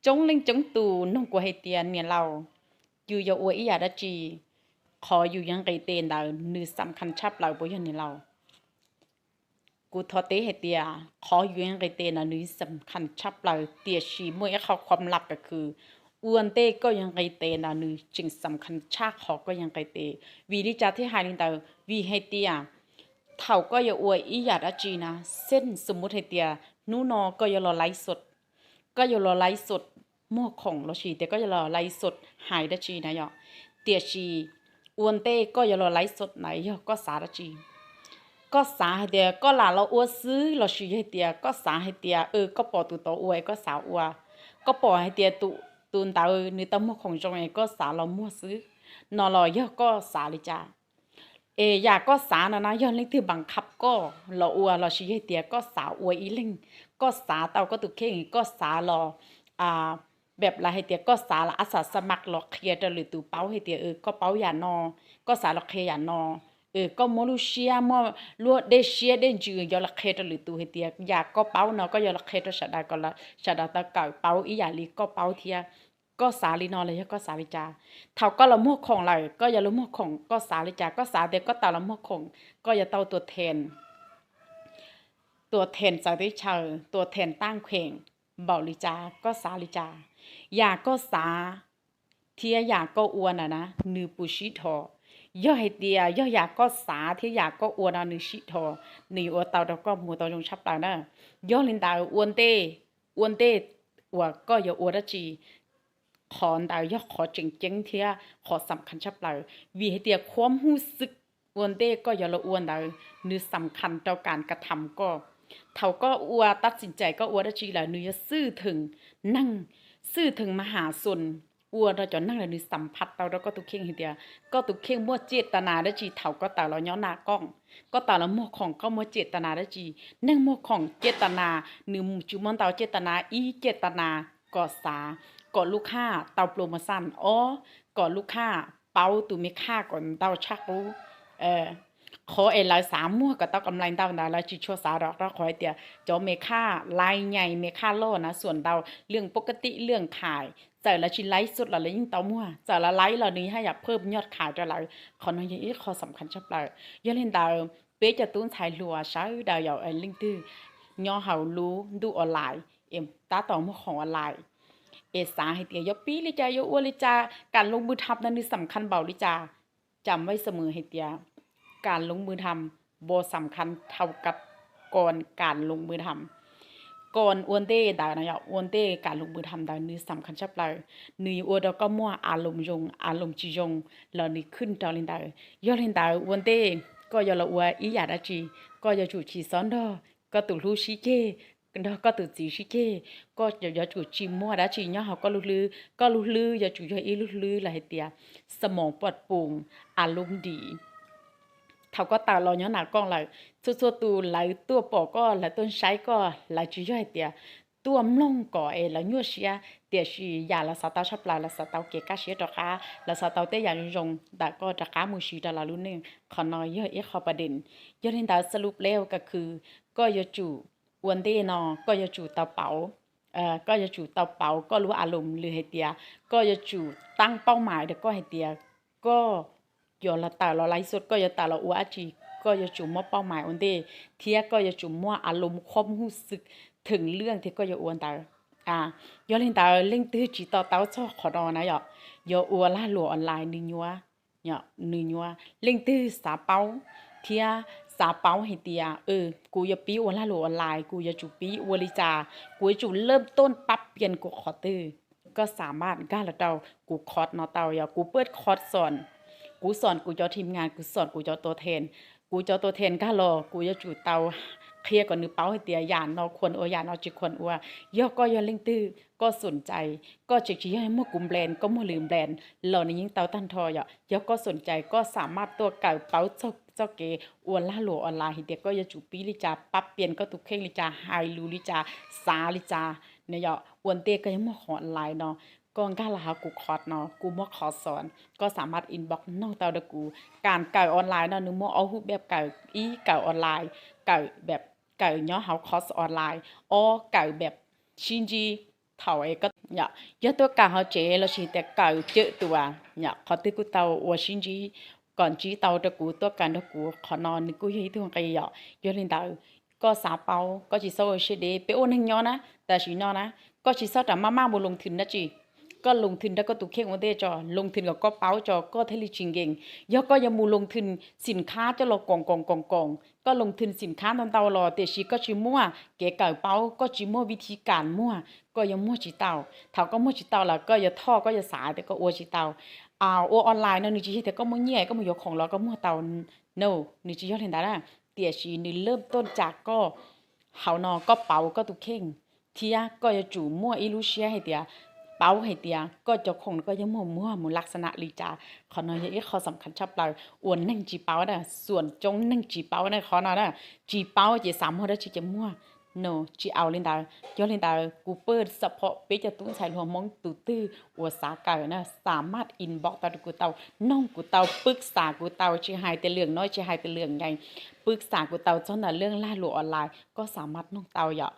chống linh chống tù nông của hệ tiền miền làoอยู่อย่าอวยอีอย่าดจีขออยู่ยังไกเตนดาวนือสำคัญชับเราบ่ยันในเรากูทอเตให้เตียขออยู่ยังไกเตนนือสำคัญชับเราเตียชีเมื่อเขาความลับก็คืออ้วนเต้ก็ยังไกเตนนือจึงสำคัญชาขอก็ยังไกเตวีดิจาที่หายลินดาววีให้เตียเท่าก็อย่าอวยอีอย่าดจีนะเส้นสมมุติให้เตียนูนอก็อย่ารอไลฟ์สดก็อย่ารอไลฟ์สดมั่วของเราชีแต่ก็อย่ารอไลฟ์สดหายดจีนะยอเตียชีอ้วนเต้ก็อย่ารอไลฟ์สดไหนยอก็สาดจีก็สาให้เตียก็หลาเราอ้วนซื้อเราชีให้เตียก็สาให้เตียก็ปอตุตัวอวยก็สาอวก็ปอให้เตียตูนตานี่ตั้งมั่วของจงเอก็สาเรามั่วซื้อนอรอยอก็สาเลยจ้าอยากก็สานะย้อนเล่งที่บังคับก็เราอวเราชี้ให้เตียก็สาอวยอีเล่งก็สาเตาก็ตุกเข่งก็สาเราแบบละให้เตียก็สาละอาสาสมัครหลอกเคลียร์หรือตูเป้าให้เตียก็เป้าอย่านอก็สาหลอกเคลียร์อย่านอก็มอลูเชียมอลัวเดเชียเดนจือยอละเคลียร์หรือตูให้เตียอยากก็เป้าเนาะก็ยอละเคลียร์ชะดาก็ละชะดาตะเก่าเป้าอีอย่าลีก็เป้าเทียก็สาลีนอเลยก็สาลิจาเท่าก็ละมั่วของเลยก็อย่าละมั่วของก็สาลิจาก็สาเด็กก็ตาละมั่วของก็อย่าเต้าตัวแทนสาธิเชอตัวแทนตั้งเข่งเบาลิจาก็สาลิจาอยากก็สาเทียอยากก็อวนนะนือปุชิทอย่อให้เตียย่ออยากก็สาเทียอยากก็อวนนือชิทนืออวเตาแล้วก็หมูเตาลงชับตานะย่อลินดาอวนเต้อวก็อย่าอวดจีขอนดาวยอขอเจ๋งเทียขอสำคัญชับเราวีให้เตียความรู้สึกอวนเต้ก็อย่าละอวนดาวนือสำคัญต่อการกระทำก็เขาก็อวตัดสินใจก็อวดจีแหละนือซื่อถึงนั่งซื่อถึงมหาชนอวดเราจะนั่งแล้วนือสัมผัสเราแล้วก็ตุกเข่งให้เตียก็ตุกเข่งมั่วเจตนาได้จีเถาก็แต่เราย้อนหน้ากล้องก็แต่ละมั่วของก็มั่วเจตนาได้จีนั่งมั่วของเจตนานือจุมันเตาเจตนาอีเจตนาก็สาก่อนลูกค้าเตาโปรโมชั่นก่อนลูกค้าเป้าตูไม่ค่าก่อนเตาชักรู้ขอหลาย3มั่วก็เตากำไรเตาได้แล้วจิชัวสาดอกเราขอเตียจอเมค่าลายใหญ่เมค่าโลนะส่วนเตาเรื่องปกติเรื่องขายเจอละชิ้นไลฟ์สุดละยิ่งเตามั่วเจอละไลฟ์เรานี้ให้อยากเพิ่มยอดขายจะไรขอน้อยยิ่งขอสำคัญชับเลยย้อนเล่นดาวเป๊ะจะตุ้นชายลัวใช้ดาวเหยาลิงตื้อย่อเฮารู้ดูออนไลน์ตาต่อมั่วของออนไลน์สาให้เตียยปีลิจายอวลิจาการลงมือทำนั้นนี่สำคัญเบาลิจาจำไว้เสมอให้เตียการลงมือทำบ่สำคัญเท่ากับก่อนการลงมือทำก่อนอวนเต้ดานะยะอวนเต้การลงมือทำดานี่สำคัญชับเลยนี่อวดก็มั่วอารมณ์ยงอารมณ์จิยงแล้วนี่ขึ้นดาลินดายอลินดาอวนเต้ก็ยอละอวอีหยาดาจีก็ยอจูชีซ้อนดอก็ตุลูชิเจđó có từ gì xí chê có giờ chủ chim mua đã chỉ nhau họ có lưu lư giờ chủ cho ý lưu lư là hết tiệt สมองปลอดโปร่งอารมณ์ดีเขาก็ตาเราเนาะหนักกล้องเลยชัวๆตัวไหลตัวปอก็ไหลต้นใช้ก็ไหลจุย่อยเตียตัวมลงก่อแล้วยั่วเชียเตียชียาละสาวเต้าชอบปลาละสาวเต้าเกะกะเชียดอกค่ะละสาวเต้าเตยอย่างยงแต่ก็จะก้ามือชีดาละรุ่นนึงขอน้อยเยอะขอประเด็นยอดเห็นดาวสรุปแล้วก็คือก็ยจู่อวนเต้นอก็ยจู่เตาเป๋าก็จะจู่เตาเป๋าก็รู้อารมณ์หรือให้เตียก็จะจู่ตั้งเป้าหมายเด็กก็ให้เตียก็ยอละตาเราไล่สดก็ยอตาเราอวจีก็จะจู่มั่วเป้าหมายอันเดเทียก็จะจู่มั่วอารมณ์ความรู้สึกถึงเรื่องที่ก็จะอวนตายอเล่นตาเล่นตื้อจีต่อเต้าชอบขอดอนะยออวล่าหลัวออนไลน์นึ่งยัวนึ่งยัวเล่นตื้อสาเป้าเทียสาเป้าให้เตียกูจะปีอวล่าหลัวออนไลน์กูจะจู่ปีอวลิจากูจะจู่เริ่มต้นปั๊บเปลี่ยนกูขอตื้อก็สามารถก้าละเต้ากูคอร์สเนาะเต้ากูเปิดคอร์สสอนกูสอนกูจะทีมงานกูสอนกูจะตัวแทนกูจะตัวแทนก้ารอกูจะจู่เต้าเคลียร์ก่อนนึเป้าให้เตียยานเนาะควรยานเนาะจิควรย่อก็ย่อเล่งตื้อก็สนใจก็จิกให้มั่วกลุ่มแบรนด์ก็มั่วลืมแบรนด์เหล่านี้ยิ่งเต้าตันทอย่อก็สนใจก็สามารถตัวเก่าเป้าเจ้าเกอวนล่าหลัวออนไลน์เดียก็จะจู่ปีลิจาปั๊บเปลี่ยนก็ตุกเข่งลิจาไฮลูลิจาสาลิจาเนี่ยอวนเตก็ยังมั่วของออนไลน์เนาะก็ก้าละหากูคอร์สเนาะกูมั่วขอสอนก็สามารถอินบ็อกซ์น้องเต้าดกูการเก่าออนไลน์เนาะนึกมั่วเอารูปแบบเก่าเก่าออนไลน์เก่าแบบเก่าเนาะเฮาคอร์สออนไลน์เก่าแบบชินจี thảo ấy có nhở giờ tôi cả họ chế là chỉ để cào chữ tụi nhở họ tới cú tàu ở xin gì còn chỉ tàu cho cú tôi cả nó cú họ non cú hay thường cái nhở giờ lên tàu có xả bao có chỉ sau sẽ để bé ôn hình nhau naแต่chỉ nó na có chỉ sau trả mama một lồng thìn đó chịก็ลงทุนแล้วก็ตุกเข่งว่าได้จอลงทุนกับก็เป้าจอก็เทลิชิงเก่งย่อก็ยังมูลงทุนสินค้าจะรอกองก็ลงทุนสินค้าตอนเตารอแต่ชีก็ชิมั่วเก๋เก่าเป้าก็ชิมั่ววิธีการมั่วก็ยังมั่วจีเตาเท่าก็มั่วจีเตาแล้วก็อย่าท่อก็อย่าสายแต่ก็อวจีเตาออนไลน์เนาะนี่จีแต่ก็มั่วแย่ก็มั่วยกของเราก็มั่วเตาno นี่จียอดเห็นได้ละเตี่ยชีนี่เริ่มต้นจากก็เฮานอก็เป้าก็ตุกเข่งเทียก็อย่าจู่มั่วอีลูเชียให้เตียเป้าให้เตียก็เจ้าของก็ยังมั่วลักษณะลีจาขอน้อยอย่างนี้เขาสำคัญชอบเราอ้วนนั่งจีเป้าน่ะส่วนจงนั่งจีเป้าน่ะขอน้อยน่ะจีเป้าจะสามหัวได้จีจะมั่ว no จีเอาเล่นดาวย้อนเล่นดาวกูเปิดเฉพาะเป๊จะตุ้งใส่หัวมองตู้ตื้ออัวสาเก่าน่ะสามารถอินบ็อกตากูเตาน้องกูเตาปรึกษากูเตาจีหายแต่เรื่องน้อยจีหายแต่เรื่องใหญ่ปรึกษากูเตาเจ้าน่ะเรื่องล่าหลวงออนไลน์ก็สามารถน้องเตาอย่า